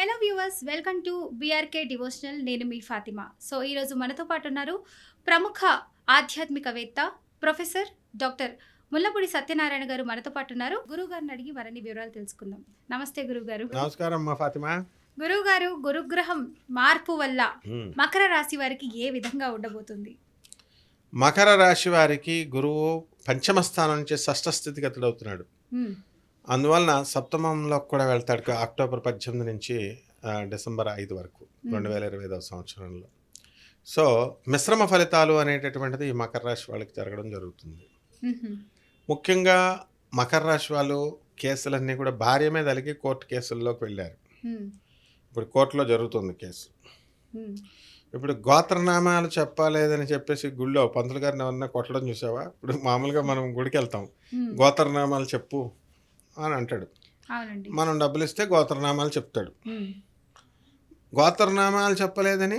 Hello viewers, welcome to BRK devotional. నేను మీ Fatima. So ఈరోజు మనతో పాటు ఉన్నారు ప్రముఖ ఆధ్యాత్మికవేత్త ప్రొఫెసర్ డాక్టర్ ముల్లపూడి సత్యనారాయణ గారు మనతో పాటు ఉన్నారు. గురువు గారిని అడిగి మరిన్ని వివరాలు తెలుసుకుందాం. నమస్తే గురువు గారు. నమస్కారం అమ్మా ఫాతిమా. గురువు గారు, గురుగ్రహం మార్పు వల్ల మకర రాశి వారికి ఏ విధంగా ఉండబోతుంది? మకర రాశి వారికి గురువు పంచమ స్థానం నుంచి షష్ఠ స్థితిగతుడు అవుతున్నాడు. అందువలన సప్తమంలో కూడా వెళ్తాడు అక్టోబర్ 18 నుంచి డిసెంబర్ 5 వరకు 2025 సంవత్సరంలో. సో మిశ్రమ ఫలితాలు అనేటటువంటిది ఈ మకర రాశి వాళ్ళకి జరగడం జరుగుతుంది. ముఖ్యంగా మకర రాశి వాళ్ళు కేసులన్నీ కూడా భార్య మీద అలిగి కోర్టు కేసుల్లోకి వెళ్ళారు. ఇప్పుడు కోర్టులో జరుగుతుంది కేసు. ఇప్పుడు గోత్రనామాలు చెప్పలేదని చెప్పేసి గుళ్ళో పంతులు గారిని ఎవరన్నా కొట్టడం చూసావా? ఇప్పుడు మామూలుగా మనం గుడికి వెళ్తాం, గోత్రనామాలు చెప్పు అని అంటాడు. మనం డబ్బులు ఇస్తే గోత్రనామాలు చెప్తాడు. గోత్రనామాలు చెప్పలేదని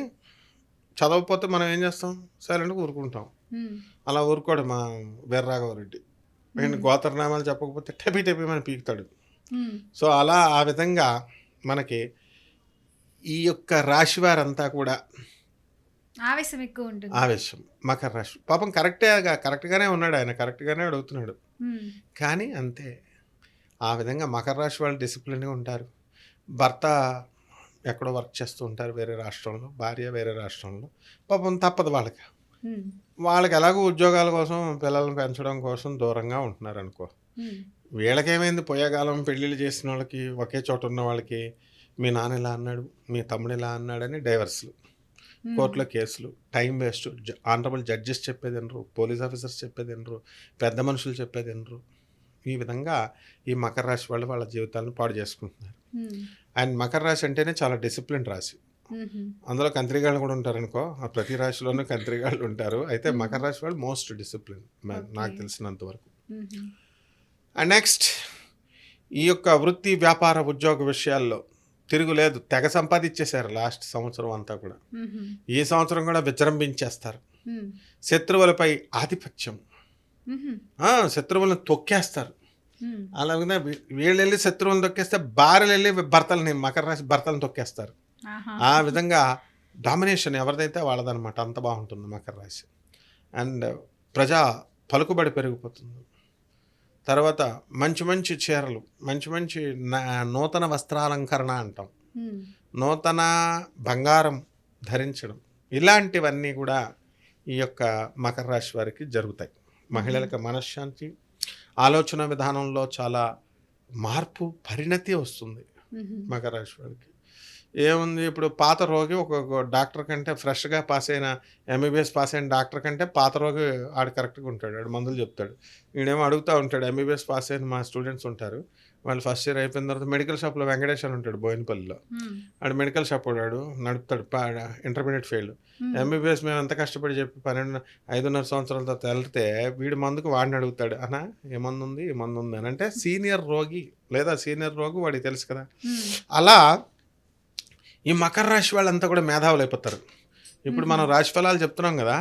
చదవకపోతే మనం ఏం చేస్తాం? సైలెంట్గా ఊరుకుంటాం. అలా ఊరుకోడు మా వీర్రాఘవరెడ్డి. గోత్రనామాలు చెప్పకపోతే టెపి టెపి మన పీకుతాడు. సో అలా ఆ విధంగా మనకి ఈ యొక్క రాశి వారంతా కూడా ఆవేశం ఎక్కువ ఉంటుంది. ఆవేశం. మకర రాశి పాపం కరెక్ట్గానే ఉన్నాడు, ఆయన కరెక్ట్గానే అడుగుతున్నాడు. కానీ అంతే, ఆ విధంగా మకర రాశి వాళ్ళు డిసిప్లిన్గా ఉంటారు. భర్త ఎక్కడో వర్క్ చేస్తూ ఉంటారు వేరే రాష్ట్రంలో, భార్య వేరే రాష్ట్రంలో. పాపం తప్పదు వాళ్ళకి ఎలాగో ఉద్యోగాల కోసం పిల్లల్ని పెంచడం కోసం దూరంగా ఉంటున్నారు అనుకో. వీళ్ళకేమైంది, పోయేకాలం పెళ్ళిళ్ళు చేసిన వాళ్ళకి, ఒకే చోట ఉన్న వాళ్ళకి మీ నాన్న ఇలా అన్నాడు, మీ తమ్ముడు ఇలా అన్నాడని డైవర్స్లు, కోర్టులో కేసులు, టైం వేస్ట్. ఆనరబుల్ జడ్జెస్ చెప్పేది వినరు, పోలీస్ ఆఫీసర్స్ చెప్పేది వినరు, పెద్ద మనుషులు చెప్పేది వినరు. ఈ విధంగా ఈ మకర రాశి వాళ్ళు వాళ్ళ జీవితాలను పాడు చేసుకుంటున్నారు. అండ్ మకర రాశి అంటేనే చాలా డిసిప్లిన్ రాశి. అందులో కంత్రిగాళ్ళు కూడా ఉంటారు అనుకో. ప్రతి రాశిలోనూ కంత్రిగాళ్ళు ఉంటారు. అయితే మకర రాశి వాళ్ళు మోస్ట్ డిసిప్లిన్ నాకు తెలిసినంత వరకు. అండ్ నెక్స్ట్, ఈ యొక్క వృత్తి వ్యాపార ఉద్యోగ విషయాల్లో తిరుగులేదు, తెగ సంపాదించేశారు లాస్ట్ సంవత్సరం అంతా కూడా. ఈ సంవత్సరం కూడా విజృంభించేస్తారు. శత్రువులపై ఆధిపత్యం, శత్రువులను తొక్కేస్తారు. అలాగే వీళ్ళు వెళ్ళి శత్రువులను తొక్కేస్తే భార్యలు వెళ్ళి మకర రాశి భర్తలను తొక్కేస్తారు. ఆ విధంగా డామినేషన్ ఎవరిదైతే వాళ్ళదనమాట. అంత బాగుంటుంది మకర రాశి. అండ్ ప్రజా పలుకుబడి పెరిగిపోతుంది. తర్వాత మంచి మంచి చీరలు, మంచి మంచి నూతన వస్త్రాలంకరణ అంటాం, నూతన బంగారం ధరించడం, ఇలాంటివన్నీ కూడా ఈ యొక్క మకర రాశి వారికి జరుగుతాయి. మహిళలకు మనశ్శాంతి, ఆలోచన విధానంలో చాలా మార్పు, పరిణతి వస్తుంది మకర రాశి వారికి. ఏముంది, ఇప్పుడు పాత రోగి ఒక డాక్టర్ కంటే ఫ్రెష్గా పాస్ అయిన ఎంబీబీఎస్ పాస్ అయిన డాక్టర్ కంటే పాత రోగి ఆడు కరెక్ట్గా ఉంటాడు, ఆడు మందులు చెప్తాడు. వీడేమో అడుగుతూ ఉంటాడు. ఎంబీబీఎస్ పాస్ అయిన మా స్టూడెంట్స్ ఉంటారు, వాళ్ళు ఫస్ట్ ఇయర్ అయిపోయిన తర్వాత మెడికల్ షాప్లో వెంకటేష్ అని ఉంటాడు బోయినపల్లిలో. ఆడు మెడికల్ షాప్ వాడు నడుపుతాడు, ఇంటర్మీడియట్ ఫెయిల్. ఎంబీబీఎస్ మేము ఎంత కష్టపడి చెప్పి 5.5 సంవత్సరాల తర్వాత వెళ్తే వీడి మందుకు వాడిని అడుగుతాడు, అన్నా ఏ మందు ఉంది, ఏ మందు ఉంది అని. అంటే సీనియర్ రోగి లేదా సీనియర్ రోగి వాడికి తెలుసు కదా. అలా ఈ మకర రాశి వాళ్ళంతా కూడా మేధావులు అయిపోతారు. ఇప్పుడు మనం రాశి ఫలాలు చెప్తున్నాం కదా,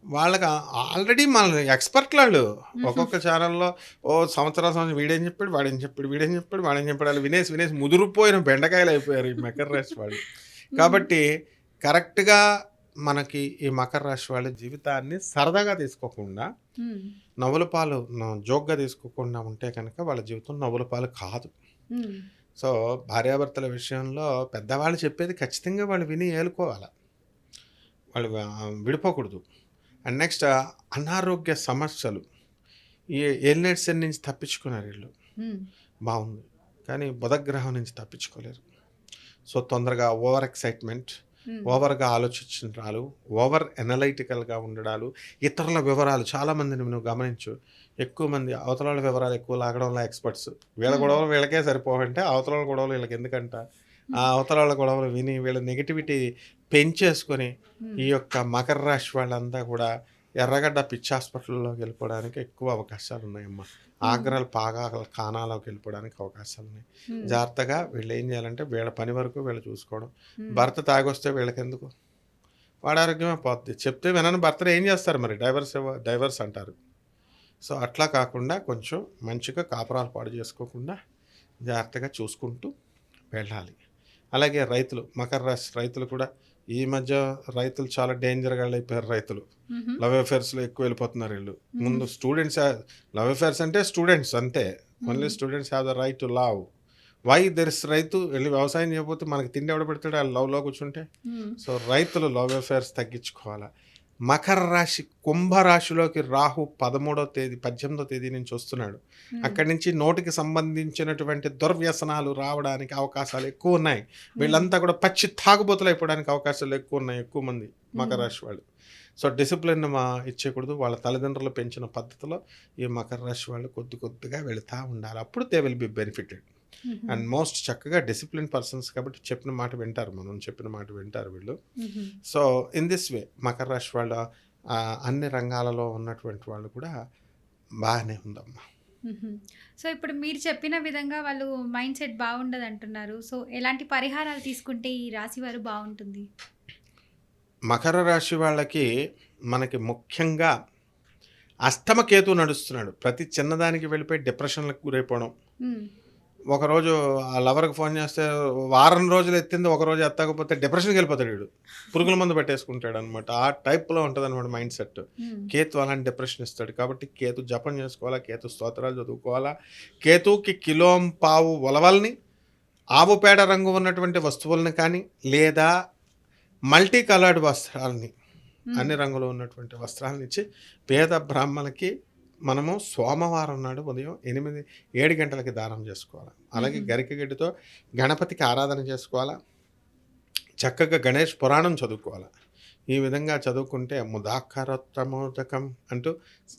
వాళ్ళకి ఆల్రెడీ మన ఎక్స్పర్ట్లు వాళ్ళు. ఒక్కొక్క ఛానల్లో సంవత్సరం వీడేం చెప్పాడు, వాడేం చెప్పాడు, వీడేం చెప్పాడు, వాడేం చెప్పాడు, వాళ్ళు వినేసి ముదురుపోయిన బెండకాయలు అయిపోయారు ఈ మకర రాశి వాళ్ళు. కాబట్టి కరెక్ట్గా మనకి ఈ మకర రాశి వాళ్ళ జీవితాన్ని సరదాగా తీసుకోకుండా, నవ్వుల పాలు జోక్గా తీసుకోకుండా ఉంటే కనుక వాళ్ళ జీవితం నవ్వుల పాలు కాదు. సో భార్యాభర్తల విషయంలో పెద్దవాళ్ళు చెప్పేది ఖచ్చితంగా వాళ్ళు విని ఏలుకోవాలి, వాళ్ళు విడిపోకూడదు. అండ్ నెక్స్ట్, అనారోగ్య సమస్యలు, ఈ ఎయిల్నెట్స్ నుంచి తప్పించుకున్నారు వీళ్ళు, బాగుంది. కానీ బుధగ్రహం నుంచి తప్పించుకోలేరు. సో తొందరగా ఓవర్ ఎక్సైట్మెంట్, ఓవర్గా ఆలోచించడాలు, ఓవర్ ఎనలైటికల్గా ఉండడాలు, ఇతరుల వివరాలు. చాలామందిని నువ్వు గమనించు, ఎక్కువ మంది అవతల వివరాలు ఎక్కువ లాగడంలో ఎక్స్పర్ట్స్. వీళ్ళ గొడవలు వీళ్ళకే సరిపోవంటే అవతల గొడవలు వీళ్ళకి ఎందుకంట. ఆ అవతల గొడవలు విని వీళ్ళ నెగిటివిటీ పెంచేసుకొని ఈ యొక్క మకర రాశి వాళ్ళంతా కూడా ఎర్రగడ్డ పిచ్చి హాస్పిటల్లోకి వెళ్ళిపోవడానికి ఎక్కువ అవకాశాలు ఉన్నాయమ్మా. ఆగ్రహాలు పాగాల కానాలోకి వెళ్ళిపోవడానికి అవకాశాలు ఉన్నాయి. జాగ్రత్తగా వీళ్ళు ఏం చేయాలంటే వీళ్ళ పని వరకు వీళ్ళు చూసుకోవడం. భర్త తాగొస్తే వీళ్ళకెందుకు, వాడి ఆరోగ్యమే పోతుంది. చెప్తే వినని భర్తలు ఏం చేస్తారు మరి, డైవర్స్ అంటారు. సో అట్లా కాకుండా కొంచెం మంచిగా కాపురాలు పాడు చేసుకోకుండా జాగ్రత్తగా చూసుకుంటూ వెళ్ళాలి. అలాగే రైతులు, మకర రాశి రైతులు కూడా ఈ మధ్య రైతులు చాలా డేంజర్గా అయిపోయారు. రైతులు మ్మ్. లవ్ అఫేర్స్లో ఎక్కువ వెళ్ళిపోతున్నారు వీళ్ళు. మ్మ్. ముందు స్టూడెంట్స్, లవ్ అఫేర్స్ అంటే స్టూడెంట్స్ అంతే. Only hmm. Students have the right to love. Why there is రైతు వెళ్ళి వ్యవసాయం చేయకపోతే మనకి తిండి ఎవడ పెడతాడు ఆ లవ్లో కూర్చుంటే. మ్మ్. సో రైతులు లవ్ అఫేర్స్ తగ్గించుకోవాలా. మకర రాశి కుంభరాశిలోకి రాహు 18వ తేదీ నుంచి వస్తున్నాడు. మ్మ్. అక్కడి నుంచి నోటికి సంబంధించినటువంటి దుర్వ్యసనాలు రావడానికి అవకాశాలు ఎక్కువ ఉన్నాయి. వీళ్ళంతా కూడా పచ్చి తాగుబోతులు అయిపోవడానికి అవకాశాలు ఎక్కువ ఉన్నాయి, ఎక్కువ మంది మకర రాశి వాళ్ళు. సో డిసిప్లిన్ ఇచ్చేయకూడదు. వాళ్ళ తల్లిదండ్రులు పెంచిన పద్ధతిలో ఈ మకర రాశి వాళ్ళు కొద్దిగా వెళుతూ ఉండాలి. అప్పుడు they will be benefited. Hmm. And most చక్కగా డిసిప్లిన్ పర్సన్స్ కాబట్టి చెప్పిన మాట వింటారు, మనం చెప్పిన మాట వింటారు వీళ్ళు. మ్మ్. So in this way Makar రాశి వాళ్ళ అన్ని రంగాలలో ఉన్నటువంటి వాళ్ళు కూడా బాగానే ఉందమ్మా. మ్మ్. సో ఇప్పుడు మీరు చెప్పిన విధంగా వాళ్ళు మైండ్ సెట్ బాగుండదు అంటున్నారు. సో ఎలాంటి పరిహారాలు తీసుకుంటే ఈ రాశి వారు బాగుంటుంది? మకర రాశి వాళ్ళకి మనకి ముఖ్యంగా అష్టమ కేతు నడుస్తున్నాడు. ప్రతి చిన్నదానికి వెళ్ళిపోయి డిప్రెషన్లకు గురైపోవడం. మ్మ్. ఒకరోజు ఆ లవర్కి ఫోన్ చేస్తే వారం రోజులు ఎత్తింది, ఒకరోజు ఎత్తకపోతే డిప్రెషన్కి వెళ్ళిపోతాడు వీడు. పురుగుల మందు పెట్టేసుకుంటాడు అనమాట. ఆ టైప్లో ఉంటుంది అనమాట మైండ్ సెట్. మ్మ్. కేతు అలాంటి డిప్రెషన్ ఇస్తాడు. కాబట్టి కేతు జపం చేసుకోవాలా, కేతు స్తోత్రాలు చదువుకోవాలా. కేతుకి కిలోంపావు ఉలవల్ని, ఆవు పేడ రంగు ఉన్నటువంటి వస్తువులను కానీ, లేదా మల్టీ కలర్డ్ వస్త్రాలని, మ్మ్. అన్ని రంగులు ఉన్నటువంటి వస్త్రాలను ఇచ్చి పేద బ్రాహ్మణులకి మనము సోమవారం నాడు ఉదయం 7 గంటలకి దానం చేసుకోవాలి. అలాగే మ్మ్. గరికగడ్డితో గణపతికి ఆరాధన చేసుకోవాలా. చక్కగా గణేష్ పురాణం చదువుకోవాలి. ఈ విధంగా చదువుకుంటే ముదాకరత్వమోదకం అంటూ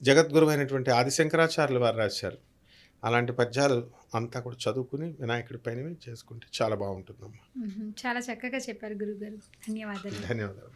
జగద్గురు అయినటువంటి ఆదిశంకరాచార్యులు వారు రాశారు. అలాంటి పద్యాలు అంతా కూడా చదువుకుని వినాయకుడి పైన చేసుకుంటే చాలా బాగుంటుందమ్మా. మ్మ్. చాలా చక్కగా చెప్పారు గురుగారు. ధన్యవాదాలు. ధన్యవాదాలు.